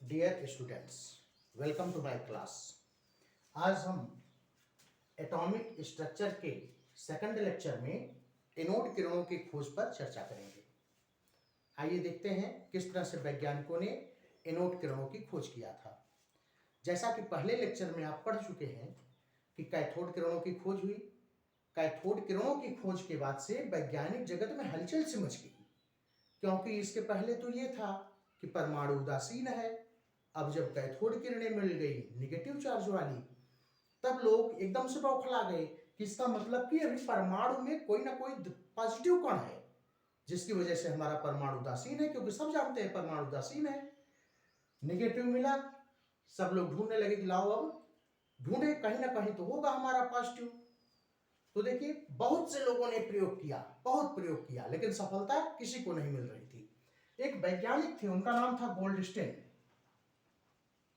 Dear students, welcome to my class. आज हम atomic structure के सेकंड लेक्चर में एनोड किरणों की खोज पर चर्चा करेंगे। आइए देखते हैं किस तरह से वैज्ञानिकों ने एनोड किरणों की खोज किया था। जैसा कि पहले लेक्चर में आप पढ़ चुके हैं कि कैथोड किरणों की खोज हुई। कैथोड किरणों की खोज के बाद से वैज्ञानिक जगत में हलचल सी मच गई, क्योंकि इसके पहले तो ये था कि परमाणु उदासीन है। अब जब कैथोड किरणें मिल गई निगेटिव चार्ज वाली, तब लोग एकदम से बौखला गए कि इसका मतलब कि अभी परमाणु में कोई ना कोई पॉजिटिव कण है, जिसकी वजह से हमारा परमाणु उदासीन है। क्योंकि सब जानते हैं परमाणु उदासीन है। निगेटिव मिला, सब लोग ढूंढने लगे कि लाओ अब ढूंढे, कहीं ना कहीं तो होगा हमारा पॉजिटिव। तो देखिए, बहुत से लोगों ने प्रयोग किया, बहुत प्रयोग किया, लेकिन सफलता किसी को नहीं मिल रही थी। एक वैज्ञानिक थे, उनका नाम था गोल्डस्टेन।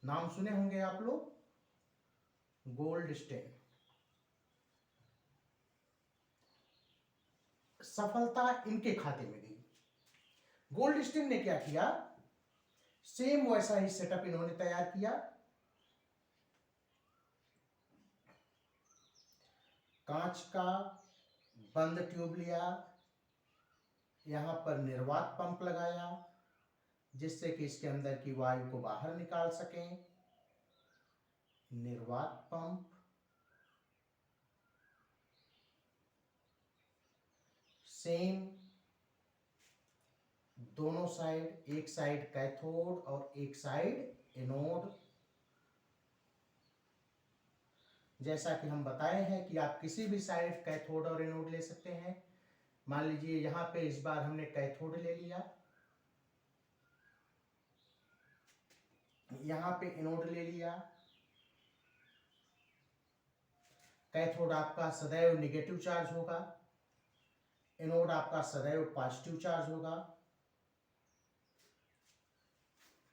नाम सुने होंगे आप लोग, गोल्डस्टेन। सफलता इनके खाते में गई। गोल्डस्टेन ने क्या किया, सेम वैसा ही सेटअप इन्होंने तैयार किया। कांच का बंद ट्यूब लिया, यहां पर निर्वात पंप लगाया, जिससे कि इसके अंदर की वायु को बाहर निकाल सकें। निर्वात पंप, सेम दोनों साइड, एक साइड कैथोड और एक साइड एनोड। जैसा कि हम बताए हैं कि आप किसी भी साइड कैथोड और एनोड ले सकते हैं। मान लीजिए यहां पे इस बार हमने कैथोड ले लिया, यहां पे एनोड ले लिया। कैथोड आपका सदैव निगेटिव चार्ज होगा, एनोड आपका सदैव पॉजिटिव चार्ज होगा।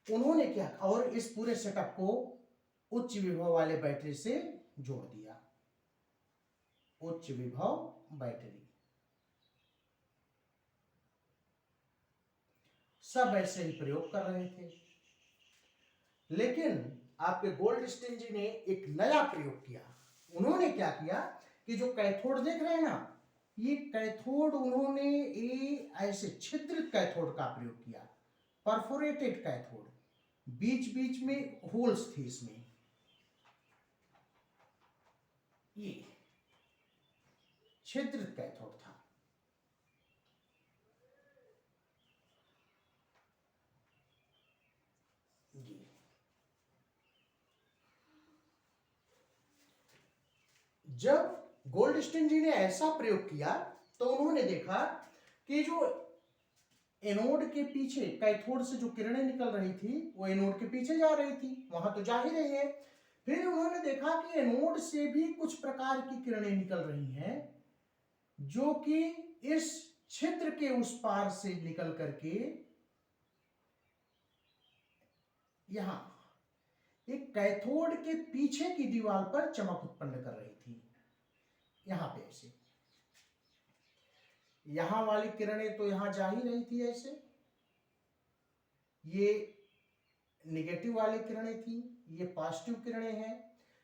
उन्होंने क्या, और इस पूरे सेटअप को उच्च विभव वाले बैटरी से जोड़ दिया। उच्च विभव बैटरी, सब ऐसे ही प्रयोग कर रहे थे। लेकिन आपके गोल्डस्टीन जी ने एक नया प्रयोग किया। उन्होंने क्या किया कि जो कैथोड देख रहे हैं ना, ये कैथोड उन्होंने ऐसे छिद्रित कैथोड का प्रयोग किया। परफोरेटेड कैथोड, बीच बीच में होल्स थे इसमें। ये छिद्रित कैथोड था। ये जब गोल्डस्टीन जी ने ऐसा प्रयोग किया तो उन्होंने देखा कि जो एनोड के पीछे कैथोड से जो किरणें निकल रही थी वो एनोड के पीछे जा रही थी, वहां तो जा ही रही है। फिर उन्होंने देखा कि एनोड से भी कुछ प्रकार की किरणें निकल रही हैं, जो कि इस छिद्र के उस पार से निकल करके यहां एक कैथोड के पीछे की दीवार पर चमक उत्पन्न कर रही थी। यहां पे ऐसे, यहां वाली किरणें तो यहां जा ही रही थी ऐसे, ये निगेटिव वाली किरणें थी, ये पॉजिटिव किरणें हैं।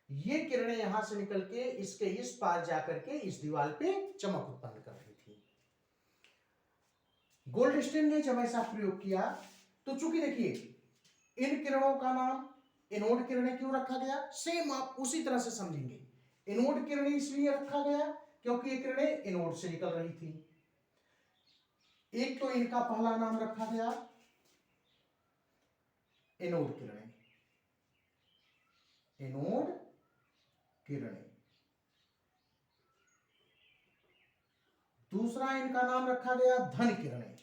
ये किरणें यहां से निकल के इसके इस पार जाकर के इस दीवार पे चमक उत्पन्न कर रही थी। गोल्डस्टीन ने जब ऐसा प्रयोग किया तो चूंकि देखिए, इन किरणों का नाम एनोड किरणें क्यों रखा गया, सेम आप उसी तरह से समझेंगे। एनोड किरणें इसलिए रखा गया क्योंकि ये किरणें एनोड से निकल रही थी। एक तो इनका पहला नाम रखा गया एनोड किरणें, एनोड किरणें। दूसरा इनका नाम रखा गया धन किरणें,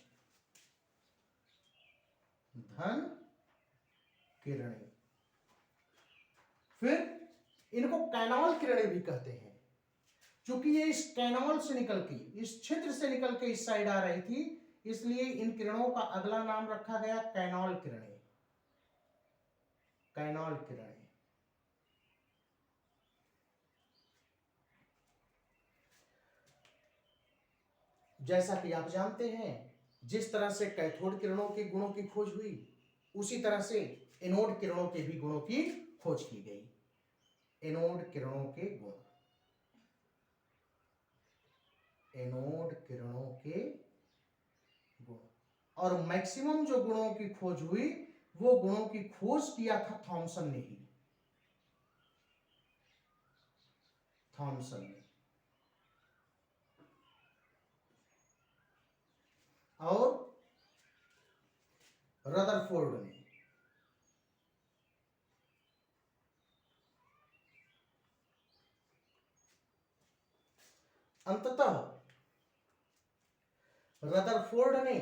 धन किरणें। फिर इनको कैनॉल किरणें भी कहते हैं, क्योंकि ये इस कैनॉल से निकल के, इस छिद्र से निकल के इस साइड आ रही थी, इसलिए इन किरणों का अगला नाम रखा गया कैनॉल किरणें, कैनॉल किरणें। जैसा कि आप जानते हैं, जिस तरह से कैथोड किरणों के गुणों की खोज हुई, उसी तरह से एनोड किरणों के भी गुणों की खोज की गई। एनोड किरणों के गुण, एनोड किरणों के गुण, और मैक्सिमम जो गुणों की खोज हुई वो गुणों की खोज किया था थॉमसन ने ही, थॉमसन ने। और रदरफोर्ड ने। अंततः रदरफोर्ड ने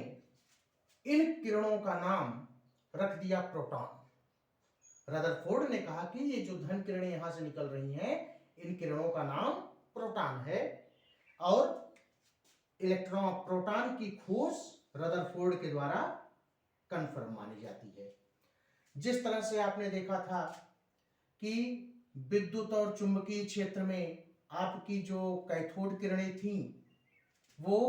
इन किरणों का नाम रख दिया प्रोटॉन। रदरफोर्ड ने कहा कि ये जो धन किरणें यहां से निकल रही हैं, इन किरणों का नाम प्रोटॉन है। और इलेक्ट्रॉन प्रोटॉन की खोज रदरफोर्ड के द्वारा कंफर्म मानी जाती है। जिस तरह से आपने देखा था कि विद्युत और चुंबकीय क्षेत्र में आपकी जो कैथोड किरणें थीं, वो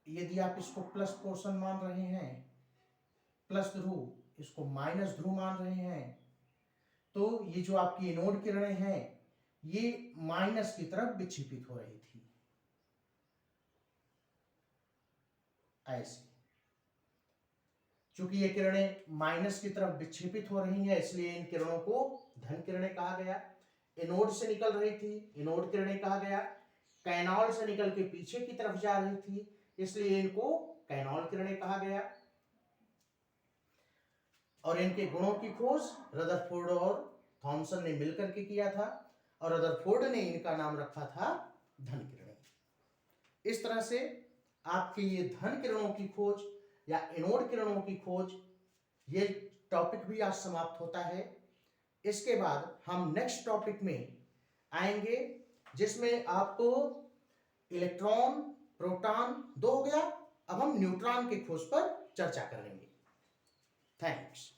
यदि आप इसको प्लस पोर्शन मान रहे हैं, प्लस ध्रुव, इसको माइनस ध्रुव मान रहे हैं, तो ये जो आपकी एनोड किरणें हैं ये माइनस की तरफ विक्षेपित हो रही थी, ऐसे। चूंकि ये किरणें माइनस की तरफ विक्षेपित हो रही हैं, इसलिए इन किरणों को धन किरणें कहा गया। एनोड से निकल रही थी, एनोड किरणें कहा गया। कैनोड से निकल के पीछे की तरफ जा रही थी, इसलिए इनको कैनोड किरणें कहा गया। और इनके गुणों की खोज रदरफोर्ड और थॉमसन ने मिलकर के किया था, और रदरफोर्ड ने इनका नाम रखा था धन किरणें। इस तरह से आपके ये धन किरणों की खोज या एनोड किरणों की खोज, ये टॉपिक भी आज समाप्त होता है। इसके बाद हम नेक्स्ट टॉपिक में आएंगे, जिसमें आपको इलेक्ट्रॉन, प्रोटॉन दो हो गया, अब हम न्यूट्रॉन की खोज पर चर्चा करेंगे। थैंक्स।